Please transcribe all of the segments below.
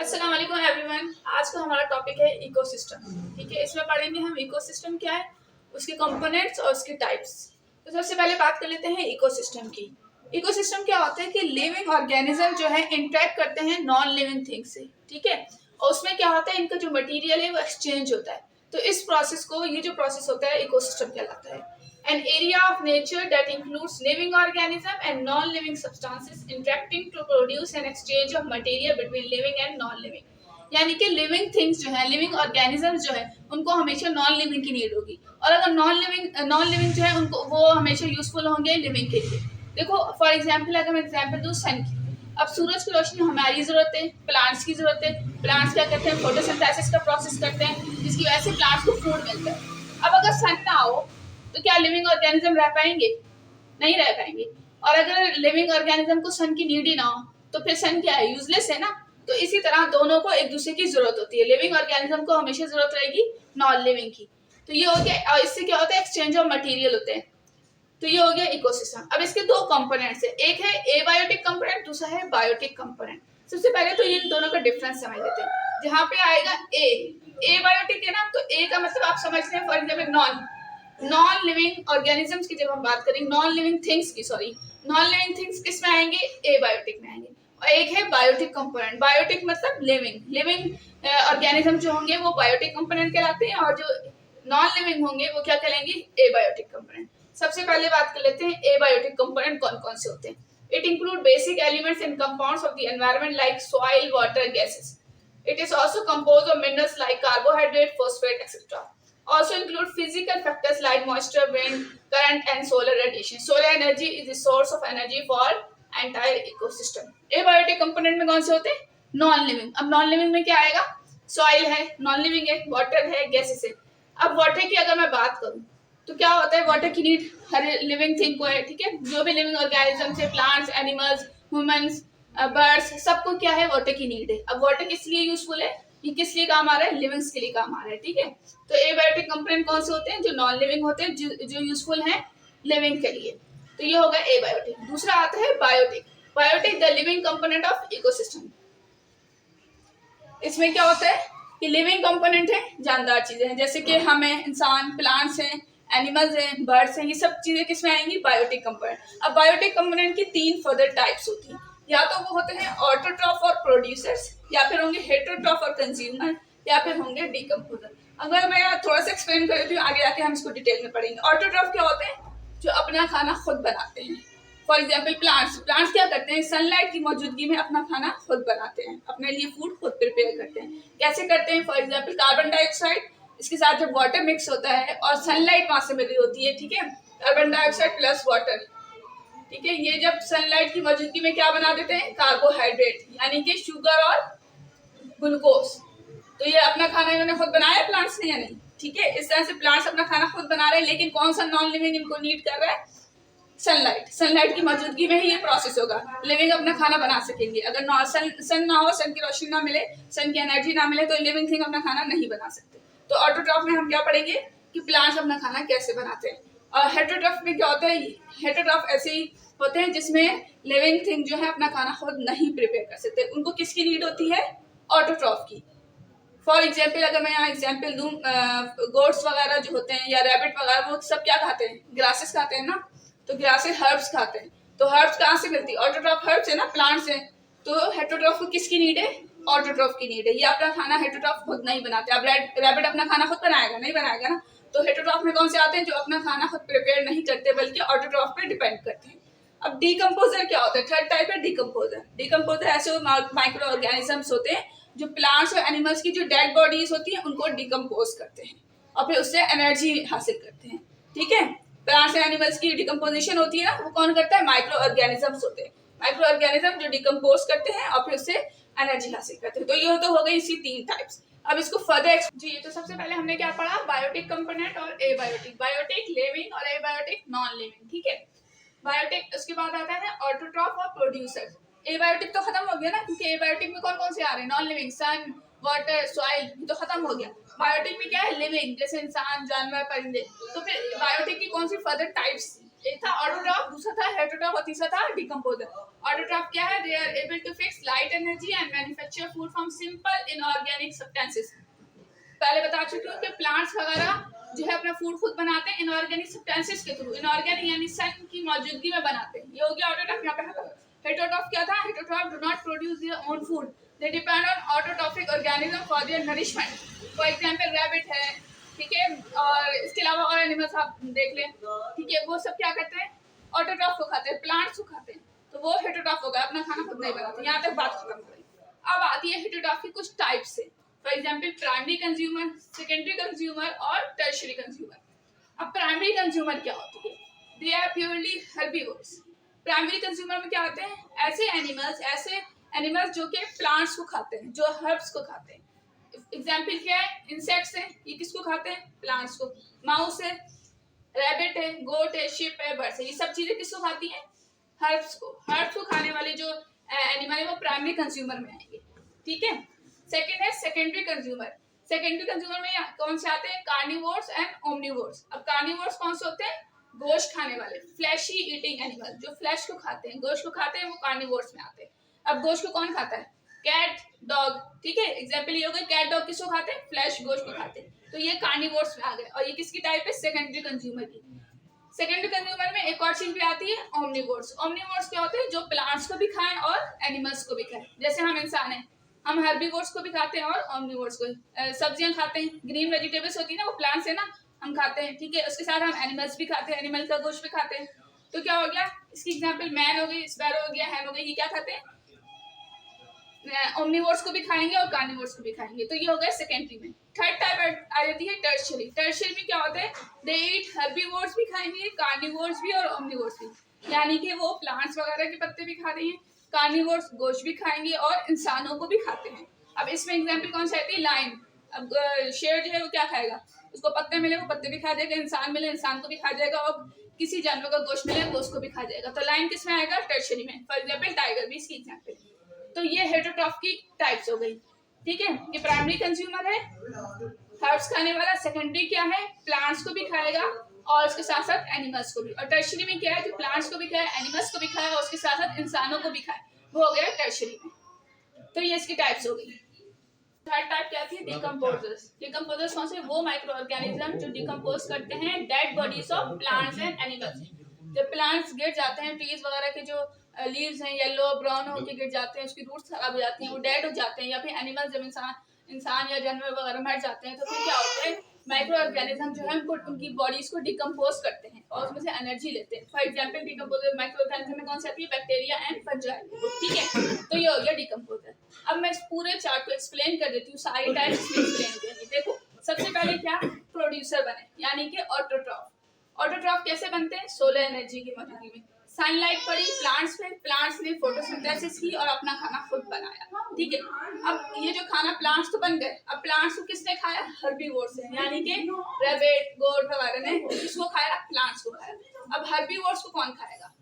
अस्सलाम वालेकुम एवरीवन। आज का हमारा टॉपिक है इकोसिस्टम। ठीक है, इसमें पढ़ेंगे हम इकोसिस्टम क्या है, उसके कंपोनेंट्स और उसके टाइप्स। तो सबसे पहले बात कर लेते हैं इकोसिस्टम की। इकोसिस्टम क्या होता है कि लिविंग ऑर्गेनिज्म जो है इंटरेक्ट करते हैं नॉन लिविंग थिंग से। ठीक है, और उसमें क्या होता है, इनका जो मटेरियल है वो एक्सचेंज होता है। तो इस प्रोसेस को, ये जो प्रोसेस होता है, इकोसिस्टम कहलाता है। An area of nature that includes living organism and non-living substances interacting to produce an exchange of material between living and non-living। यानी कि लिविंग थिंग्स जो है, लिविंग ऑर्गेनिजम्स जो है, उनको हमेशा नॉन लिविंग की नीड होगी, और अगर नॉन लिविंग जो है उनको वो हमेशा यूजफुल होंगे लिविंग के लिए। देखो फॉर एग्जांपल, अगर मैं एग्जांपल दूं सन की, अब सूरज की रोशनी हमारी जरूरत है, प्लांट्स की जरूरत है। प्लांट्स क्या करते हैं, फोटोसिंथेसिस का प्रोसेस करते हैं, जिसकी वजह से प्लांट्स को फूड मिलता है। अब अगर सन ना हो तो क्या लिविंग ऑर्गेनिज्म रह पाएंगे? नहीं रह पाएंगे। और अगर लिविंग ऑर्गेनिज्म को सन की नीड ही ना हो तो फिर सन क्या है, यूजलेस है ना। तो इसी तरह दोनों को एक दूसरे की जरूरत होती है। लिविंग ऑर्गेनिज्म को हमेशा जरूरत रहेगी नॉन लिविंग की। तो ये हो गया, और इससे क्या होता है, एक्सचेंज ऑफ मटेरियल होते हैं। तो ये हो गया इकोसिस्टम। अब इसके दो कंपोनेंट्स है, एक है एबायोटिक कंपोनेंट, दूसरा है बायोटिक कंपोनेंट। सबसे पहले तो इन दोनों का डिफरेंस समझ लेते हैं। जहाँ पे आएगा एबायोटिक है ना, तो ए का मतलब आप समझते हैं, for example non living organisms की जब हम बात करेंगे, नॉन लिविंग थिंग्स की, सॉरी, नॉन लिविंग थिंग्स किस में आएंगे, एबायोटिक में आएंगे। और एक है बायोटिक कंपोनेंट। बायोटिक मतलब लिविंग ऑर्गेनिज्म जो होंगे वो बायोटिक कंपोनेंट कहलाते हैं, और जो नॉन लिविंग होंगे वो क्या कहलाएंगे, एबायोटिक कंपोनेंट। सबसे पहले बात कर लेते हैं एबायोटिक कंपोनेंट कौन कौन से होते हैं। It include basic elements and compounds of the environment like soil, water, gases. It is also composed of minerals like carbohydrate, phosphate, etc. Also include physical factors like moisture, wind, current, and solar radiation. Solar energy is the source of energy for entire ecosystem. Abiotic component में कौन से होते हैं, non living. अब non living में क्या आएगा, soil है, नॉन लिविंग है, वाटर है, गैसेस है। अब वाटर की अगर मैं बात करूं तो क्या होता है, वाटर की नीड हर लिविंग थिंग को है। ठीक है, जो भी लिविंग ऑर्गेनिज्म है, प्लांट्स, एनिमल्स, ह्यूमंस, बर्ड्स, सबको क्या है, वाटर की नीड है। अब वाटर किस लिए यूजफुल है, ये किस लिए काम आ रहा है, लिविंग्स के लिए काम आ रहा है। ठीक है, तो एबायोटिक कंपोनेंट कौन से होते हैं, जो नॉन लिविंग होते हैं, जो यूजफुल हैं लिविंग के लिए। तो ये होगा एबायोटिक। दूसरा आता है biotic. Biotic the living component of ecosystem. इसमें क्या होता है कि लिविंग कंपोनेंट है, जानदार चीजें हैं, जैसे कि हम हैं, इंसान, प्लांट्स हैं, एनिमल्स हैं, बर्ड्स हैं, ये सब चीजें किसमें आएंगी, बायोटिक कंपोनेंट। अब बायोटिक कंपोनेंट की तीन फर्दर टाइप्स होती हैं। या तो वो होते हैं ऑटोट्रॉफ और प्रोड्यूसर्स, या फिर होंगे हेटरोट्रॉफ और कंज्यूमर, या फिर होंगे डीकम्पोजर। अगर मैं थोड़ा सा एक्सप्लेन कर देती हूँ, आगे जाके हम इसको डिटेल में पढ़ेंगे। ऑटोट्रॉफ क्या होते हैं, जो अपना खाना खुद बनाते हैं। फॉर एग्जाम्पल प्लांट्स क्या करते हैं, सनलाइट की मौजूदगी में अपना खाना खुद बनाते हैं, अपने लिए फूड खुद प्रिपेयर करते हैं। कैसे करते हैं, फॉर एग्जाम्पल कार्बन डाइऑक्साइड, इसके साथ जब वाटर मिक्स होता है और सनलाइट वहां से मिल रही होती है, ठीक है, कार्बन डाइऑक्साइड प्लस वाटर, ठीक है, ये जब सनलाइट की मौजूदगी में क्या बना देते हैं, कार्बोहाइड्रेट, यानी कि शुगर और ग्लूकोज। तो ये अपना खाना इन्होंने खुद बनाया प्लांट्स ने या नहीं, ठीक है। इस तरह से प्लांट्स अपना खाना खुद बना रहे हैं, लेकिन कौन सा नॉन लिविंग इनको नीड कर रहा है, सनलाइट की मौजूदगी में ही ये प्रोसेस होगा। लिविंग अपना खाना बना सकेंगे। अगर सन ना हो, सन की रोशनी ना मिले, सन की एनर्जी ना मिले, तो लिविंग थिंग अपना खाना नहीं बना सकते। तो ऑटोट्रॉफ में हम क्या पढ़ेंगे कि प्लांट्स अपना खाना कैसे बनाते हैं। और हेटरोट्रॉफ में क्या होता है, हेटरोट्रॉफ ऐसे ही होते हैं जिसमें लिविंग थिंग जो है अपना खाना खुद नहीं प्रिपेयर कर सकते। उनको किसकी नीड होती है, ऑटोट्रॉफ की। फॉर एग्जाम्पल, अगर मैं यहाँ एग्जाम्पल दूं, गोट्स वगैरह जो होते हैं या रैबिट वगैरह, वो सब क्या खाते हैं, ग्रासेस खाते हैं ना। तो ग्रासेस हर्ब्स खाते हैं। तो हर्ब्स कहाँ से मिलती है, ऑटोट्रॉफ हर्ब्स है ना, प्लांट्स है। तो हेटरोट्रॉफ को किसकी नीड है, ऑटोट्रॉफ की नीड है। ये अपना खाना हेटरोट्रॉफ खुद नहीं बनाते। अब रैबिट अपना खाना खुद बनाएगा, नहीं बनाएगा ना। तो हेटरोट्रॉफ में कौन से आते हैं, जो अपना खाना खुद प्रिपेयर नहीं करते, बल्कि ऑटोट्रॉफ पे डिपेंड करते हैं। अब डीकम्पोजर क्या होता है, थर्ड टाइप है डीकम्पोजर। डीकम्पोजर ऐसे माइक्रो ऑर्गेनिजम्स होते हैं जो प्लांट्स और एनिमल्स की जो डेड बॉडीज होती हैं उनको डिकम्पोज करते हैं और फिर उससे एनर्जी हासिल करते हैं। ठीक है, प्लांट्स एंड एनिमल्स की डिकम्पोजिशन होती है ना, वो कौन करता है, माइक्रो ऑर्गेनिजम्स होते हैं। माइक्रो ऑर्गेनिज्म जो डिकम्पोज करते हैं और फिर उससे एनर्जी हासिल करते हैं। तो ये तो हो गई इसी तीन टाइप्स। अब इसको फर्दर जी, तो सबसे पहले हमने क्या पढ़ा, बायोटिक कंपोनेंट और एबायोटिक। बायोटिक लिविंग और एबायोटिक नॉन लिविंग। ठीक है, बायोटिक, उसके बाद आता है ऑटोट्रॉफ और प्रोड्यूसर। एबायोटिक तो खत्म हो गया ना, क्योंकि एबायोटिक में कौन कौन से आ रहे हैं, नॉन लिविंग, सन, वाटर, सॉइल, तो खत्म हो गया। बायोटिक में क्या है, लिविंग, जैसे इंसान, जानवर, परिंदे। तो फिर बायोटिक की कौन सी फर्दर टाइप्स, एक था ऑटोट्रॉफ, दूसरा था हेटेरोट्रॉफ और तीसरा था डिकम्पोजर। ऑटोट्रॉफ क्या है? They are able to fix light energy and manufacture food from simple inorganic substances. पहले बता चुकी हूँ कि प्लांट्स वगैरह जो है अपना फूड खुद बनाते हैं इनऑर्गेनिक सब्सटेंसेस के थ्रू, इनऑर्गेनिक यानी सन की मौजूदगी में बनाते हैं। ये हो गया ऑटोट्रॉफ। यहाँ पे खत्म। हेटेरोट्रॉफ क्या था? Heterotroph do not produce their own food, they depend on autotrophic organism for their nourishment. For example rabbit है, ठीक है, और इसके अलावा और एनिमल्स आप देख लें, ठीक है, वो सब क्या करते हैं? ऑटोट्रॉफ को खाते हैं, प्लांट्स को खाते हैं, तो वो हेटेरोट्रॉफ हो गया, अपना खाना खुद नहीं बनाते। यहाँ तक बात खत्म करें। अब आती है हेटेरोट्रॉफ की कुछ टाइप से। For example primary consumer, secondary consumer और टर्शियरी कंज्यूमर। अब प्राइमरी कंज्यूमर क्या होती है? They are purely herbivores. Primary consumer में क्या होते हैं? ऐसे एनिमल्स जो कि प्लांट्स को खाते हैं, जो हर्ब्स को खाते हैं। एग्जाम्पल क्या है? इंसेक्ट्स हैं, ये किसको खाते हैं? प्लांट्स को। माउस है, रैबिट है, गोट है, शिप है, बर्ड्स है, ये सब चीजें किसको खाती हैं? हर्ब्स को। हर्ब्स को खाने वाले जो एनिमल है वो प्राइमरी कंज्यूमर में आएंगे, ठीक है। सेकेंड है सेकेंडरी कंज्यूमर। सेकेंडरी कंज्यूमर में कौन से आते हैं? Carnivores and omnivores. अब कार्निवोर्स कौन से होते हैं? गोश्त खाने वाले, फ्लैशी ईटिंग एनिमल, जो फ्लैश को खाते हैं, गोश्त को खाते हैं, वो कार्निवोर्स में आते हैं। अब गोश्त को कौन खाता है? कैट, डॉग, ठीक है। एग्जाम्पल ये हो गया, कैट डॉग किसको खाते हैं? फ्लैश, गोश्त को खाते हैं, तो ये कार्निवोर्स में आ गए। और ये किसकी टाइप है? सेकेंडरी कंज्यूमर की। सेकेंडरी कंज्यूमर में एक और चीज भी आती है, ओमनिवोर्स। ओमनिवोर्स क्या होते हैं? जो प्लांट्स को भी खाएं और एनिमल्स को भी खाएं। जैसे हम इंसान हैं, हम हर्बीवोर्स को भी खाते हैं और ओमनिवोर्स को। सब्जियां खाते हैं, ग्रीन वेजिटेबल्स होती है ना, वो प्लांट्स है ना, हम खाते हैं, ठीक है। उसके साथ हम एनिमल्स भी खाते हैं, एनिमल का गोश्त भी खाते हैं। तो क्या हो गया? इसकी एग्जाम्पल मैन हो गई, स्पैरो हो गया, हैन हो गई, ये क्या खाते हैं? ओमनिवोर्स को भी खाएंगे और कार्निवोर्स को भी खाएंगे। तो ये हो गया सेकेंडरी में। थर्ड टाइप आ जाती है टर्शियरी। टर्शियरी में क्या होता है? दे ईट हर्बीवोर्स भी खाएंगे, कार्निवोर्स भी और ओमनिवोर्स भी, यानी कि वो प्लांट्स वगैरह के पत्ते भी खा रही हैं, कार्निवोर्स गोश्त भी खाएंगे और इंसानों को भी खाते हैं। अब इसमें एग्जाम्पल कौन सी आती है? लायन। अब शेर जो है वो क्या खाएगा? उसको पत्ते मिले वो पत्ते भी खा जाएगा, इंसान मिले इंसान को भी खा जाएगा, और किसी जानवर का गोश्त मिले गोश्त को भी खा जाएगा। तो लायन किस में आएगा? टर्शियरी में। फॉर एग्जाम्पल टाइगर भी इसकी एग्जाम्पल। तो ये हेटेरोट्रॉफ की टाइप्स हो गई, ठीक है। ये प्राइमरी कंज्यूमर है, हर्ब्स खाने वाला। सेकेंडरी क्या है? प्लांट्स को भी खाएगा और उसके साथ साथ एनिमल्स को भी। और टर्शियरी में क्या है? जो प्लांट्स को भी खाए, एनिमल्स को भी खाए और उसके साथ साथ इंसानों को भी खाए, वो हो गया टर्शियरी में। तो ये इसकी टाइप्स हो गई। थर्ड टाइप क्या थी? डिकम्पोजर्स। डिकम्पोजर्स कौन से? वो माइक्रो ऑर्गेनिज्म जो डिकम्पोज करते हैं dead bodies of plants and animals. जब प्लांट्स गिर जाते हैं, ट्रीज वगैरह के जो लीव्स हैं येलो ब्राउन होके गिर जाते हैं, उसकी रूट्स खराब हो जाती हैं, वो डेड हो जाते हैं, या फिर एनिमल जब इंसान या जानवर वगैरह मर जाते हैं, तो फिर क्या होता है? माइक्रो ऑर्गेनिज्म जो है उनको उनकी बॉडीज को डिकम्पोज करते हैं और उसमें से एनर्जी लेते हैं। For example decomposer micro organism में कौन सी आती है? बैक्टीरिया एंड फंजाई, ठीक है। तो ये हो गया डिकम्पोजर। अब मैं इस पूरे चार्ट को एक्सप्लेन कर देती हूँ, सारी टाइप्स एक्सप्लेन करेंगे। देखो, सबसे पहले क्या? प्रोड्यूसर बने, यानी कि ऑटोट्रॉफ। ऑटोट्रॉफ कैसे बनते हैं? सोलर एनर्जी की मौजूदगी में सनलाइट पड़ी प्लांट्स पे, प्लांट्स ने फोटोसिंथेसिस की और अपना खाना खुद बनाया, ठीक है। अब ये जो खाना प्लांट्स तो बन गए, अब प्लांट्स को किसने खाया? हर्बीवोर्स ने, यानी कि रैबिट, गोट वगैरह ने किसको खाया? प्लांट्स को खाया। अब हर्बीवोर्स को कौन खाएगा?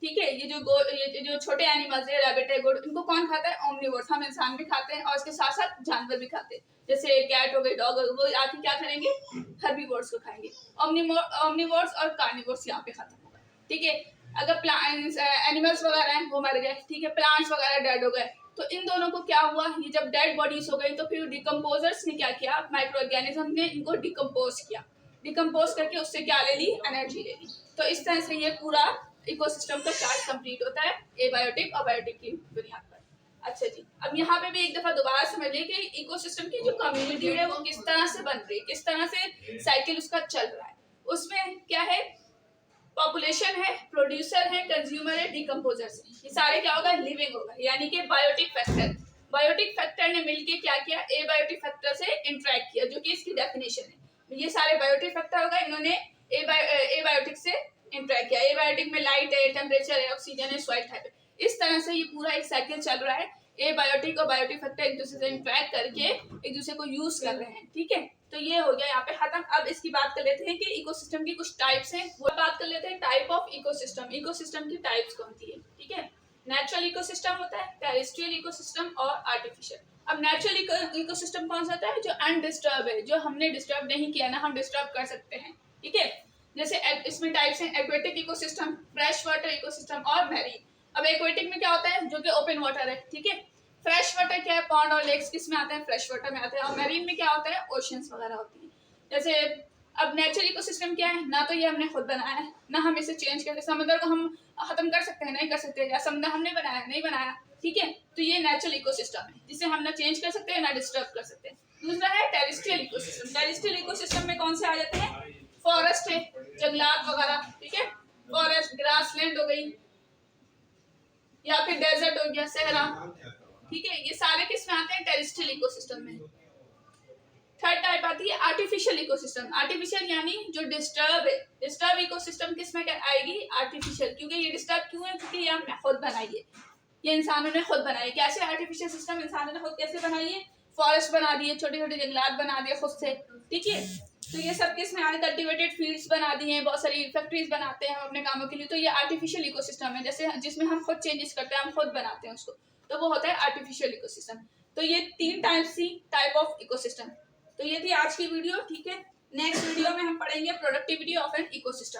ठीक है, ये जो छोटे एनिमल्स है, रैबिट है, गोट, इनको कौन खाता है? ओमनिवोर्स। हम इंसान भी खाते हैं और इसके साथ साथ जानवर भी खाते हैं, जैसे कैट हो गई, डॉग हो गई, वो आके क्या करेंगे? हर्बीवोर्स को खाएंगे। ओमनिवोर्स और कार्निवोर्स यहाँ पे खत्म होगा, ठीक है। अगर प्लांट्स एनिमल्स वगैरह हैं वो मर गए, ठीक है, प्लांट्स वगैरह डेड हो गए, तो इन दोनों को क्या हुआ? ये जब डेड बॉडीज हो गई तो फिर डिकम्पोजर्स ने क्या किया? माइक्रो ऑर्गेनिज्म ने इनको डिकम्पोज किया, डिकम्पोज करके उससे क्या ले ली? एनर्जी ले ली। तो इस तरह से ये पूरा इकोसिस्टम का चार्ट कंप्लीट होता है एबायोटिक और बायोटिक की बुनियाद पर। अच्छा जी, अब यहाँ पे भी एक दफा दोबारा समझ लें कि इकोसिस्टम की जो कम्युनिटी है वो किस तरह से बन रही है, किस तरह से साइकिल उसका चल रहा है। उसमें क्या है? पॉपुलेशन है, प्रोड्यूसर है, कंज्यूमर है, डिकम्पोजर्स है, ये सारे क्या होगा? लिविंग होगा, यानी कि बायोटिक फैक्टर। बायोटिक फैक्टर ने मिलके क्या किया? एबायोटिक फैक्टर से इंटरेक्ट किया, जो कि इसकी डेफिनेशन है। ये सारे बायोटिक फैक्टर होगा, इन्होंने एबायोटिक से इंटरेक्ट किया। एबायोटिक में लाइट है, टेम्परेचर है, ऑक्सीजन है, सॉइल टाइप है। इस तरह से ये पूरा एक साइकिल चल रहा है। एबायोटिक और बायोटिक फैक्टर एक दूसरे से इंटरेक्ट करके एक दूसरे को यूज कर रहे हैं, ठीक है। तो ये हो गया यहाँ पे खत्म। अब इसकी बात कर लेते हैं कि इकोसिस्टम की कुछ टाइप्स हैं, वो बात कर लेते हैं। टाइप ऑफ इकोसिस्टम, इकोसिस्टम की टाइप्स कौन सी है, ठीक है। नेचुरल इकोसिस्टम होता है, टेरेस्ट्रियल इकोसिस्टम और आर्टिफिशियल। अब नेचुरल इकोसिस्टम कौन सा होता है? जो अनडिस्टर्ब है, जो हमने डिस्टर्ब नहीं किया ना हम डिस्टर्ब कर सकते हैं, ठीक है। जैसे इसमें टाइप्स हैं aquatic ecosystem, fresh water ecosystem और मैरीन। अब एक्वेटिक में क्या होता है, जो कि ओपन वाटर है, ठीक है। फ्रेश वाटर क्या है, पॉन्ड और लेक्स किस में आते हैं, फ्रेश वाटर में आते हैं। और मैरीन में क्या होता है, ओशियंस वगैरह होती है। जैसे अब नेचुरल इकोसिस्टम क्या है, ना तो ये हमने खुद बनाया है, ना हम इसे चेंज करके समुद्र को हम खत्म कर सकते हैं, नहीं कर सकते, या समुद्र हमने बनाया नहीं बनाया, ठीक है। तो ये नेचुरल इकोसिस्टम है जिसे हम ना चेंज कर सकते हैं ना डिस्टर्ब कर सकते हैं। दूसरा है टेरेस्ट्रियल इकोसिस्टम। टेरेस्ट्रियल इकोसिस्टम में कौन से आ जाते हैं, फॉरेस्ट है, जंगलात वगैरह, ठीक है। फॉरेस्ट, ग्रासलैंड हो गई, या फिर डेजर्ट हो गया, सहरा, ठीक है। ये सारे किस में आते हैं, टेरेस्ट्रियल इकोसिस्टम में। थर्ड टाइप आती है आर्टिफिशियल इकोसिस्टम। आर्टिफिशियल यानी जो डिस्टर्ब है। डिस्टर्ब इकोसिस्टम किस में आएगी, आर्टिफिशियल। क्योंकि ये डिस्टर्ब क्यों है, क्योंकि ये हमने खुद बनाई है, ये इंसानों ने खुद बनाई है। कैसे आर्टिफिशियल सिस्टम इंसानों ने खुद कैसे बनाई है, फॉरेस्ट बना दिए, छोटे छोटे जंगलात बना दिए खुद से, ठीक है। तो ये सब किस में आए, कल्टिवेटेड फील्ड्स बना दिए हैं, बहुत सारी फैक्ट्रीज बनाते हैं हम अपने कामों के लिए। तो ये आर्टिफिशियल इकोसिस्टम है, जैसे जिसमें हम खुद चेंजेस करते हैं, हम खुद बनाते हैं उसको, तो वो होता है आर्टिफिशियल इकोसिस्टम। तो ये 3 टाइप्स थी टाइप ऑफ इकोसिस्टम। तो ये थी आज की वीडियो, ठीक है। नेक्स्ट वीडियो में हम पढ़ेंगे प्रोडक्टिविटी ऑफ एन इकोसिस्टम।